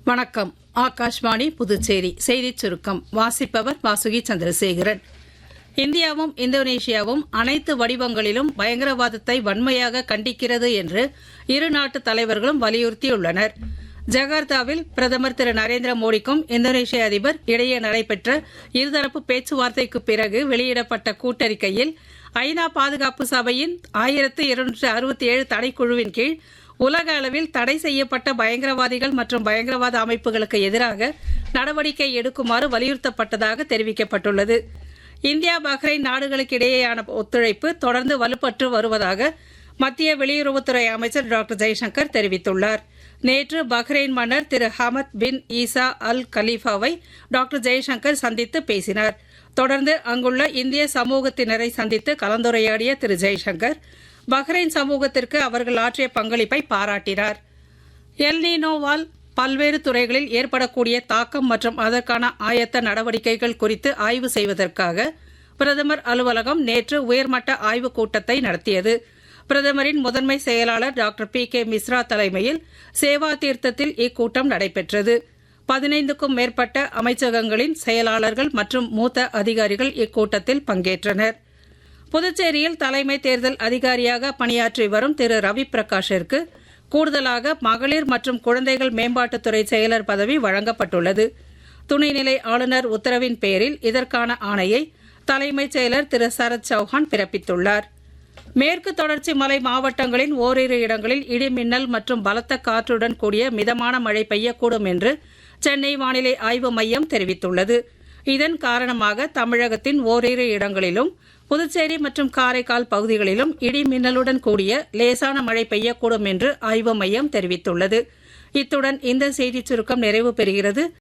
வணக்கம். ஆகாஷ்வாணி புதுச்சேரி செய்திச் சுருக்கம் வாசிப்பவர் வாசுகி சந்திரசேகரன். இந்தியாவும் இந்தோனேஷியாவும் அனைத்து வடிவங்களிலும் பயங்கரவாதத்தை வன்மையாக கண்டிக்கிறது என்று இரு நாட்டு தலைவர்களும் வலியுறுத்தியுள்ளனர். ஜகார்த்தாவில் பிரதமர் திரு நரேந்திர மோடிக்கும் இந்தோனேஷிய அதிபர் இடையே நடைபெற்ற இருதரப்பு பேச்சுவார்த்தைக்கு பிறகு வெளியிடப்பட்ட கூட்டறிக்கையில் ஐநா பாதுகாப்பு சபையின் 1267 தடைக்குழுவின் கீழ் உலக அளவில் தடை செய்யப்பட்ட பயங்கரவாதிகள் மற்றும் பயங்கரவாத அமைப்புகளுக்கு எதிராக நடவடிக்கை எடுக்குமாறு வலியுறுத்தப்பட்டதாக தெரிவிக்கப்பட்டுள்ளது. இந்தியா பஹ்ரைன் நாடுகளுக்கு இடையேயான ஒத்துழைப்பு தொடர்ந்து வலுப்பெற்று வருவதாக மத்திய வெளியுறவுத்துறை அமைச்சர் டாக்டர் ஜெய்சங்கர் தெரிவித்துள்ளார். நேற்று பஹ்ரைன் மன்னர் திரு ஹமத் பின் ஈசா அல் கலீஃபாவை டாக்டர் ஜெய்சங்கர் சந்தித்து பேசினார். தொடர்ந்து அங்குள்ள இந்திய சமூகத்தினரை சந்தித்து கலந்துரையாடிய திரு ஜெய்சங்கர் பஹ்ரைன் சமூகத்திற்கு அவர்கள் ஆற்றிய பங்களிப்பை பாராட்டினார். எல்னினோவால் பல்வேறு துறைகளில் ஏற்படக்கூடிய தாக்கம் மற்றும் அதற்கான ஆயத்த நடவடிக்கைகள் குறித்து ஆய்வு செய்வதற்காக பிரதமர் அலுவலகம் நேற்று உயர்மட்ட ஆய்வுக் கூட்டத்தை நடத்தியது. பிரதமரின் முதன்மை செயலாளர் டாக்டர் பி.கே. மிஸ்ரா தலைமையில் சேவா தீர்த்தத்தில் இக்கூட்டம் நடைபெற்றது. 15க்கும் மேற்பட்ட அமைச்சகங்களின் செயலாளர்கள் மற்றும் மூத்த அதிகாரிகள் இக்கூட்டத்தில் பங்கேற்றனர். புதுச்சேரியில் தலைமை தேர்தல் அதிகாரியாக பணியாற்றி வரும் திரு ரவி பிரகாஷிற்கு கூடுதலாக மகளிர் மற்றும் குழந்தைகள் மேம்பாட்டுத்துறை செயலர் பதவி வழங்கப்பட்டுள்ளது. துணைநிலை ஆளுநர் உத்தரவின் பேரில் இதற்கான ஆணையை தலைமைச் செயலர் திரு சரத் சௌஹான் பிறப்பித்துள்ளார். மேற்கு தொடர்ச்சி மலை மாவட்டங்களின் ஓரிரு இடங்களில் இடிமின்னல் மற்றும் பலத்த காற்றுடன் கூடிய மிதமான மழை பெய்யக்கூடும் என்று சென்னை வானிலை ஆய்வு மையம் தெரிவித்துள்ளது. இதன் காரணமாக தமிழகத்தின் ஓரிரு இடங்களிலும் புதுச்சேரி மற்றும் காரைக்கால் பகுதிகளிலும் இடி மின்னலுடன் கூடிய லேசான மழை பெய்யக்கூடும் என்று ஆய்வு மையம் தெரிவித்துள்ளது. இத்துடன் இந்த செய்திச் சுருக்கம் நிறைவு பெறுகிறது.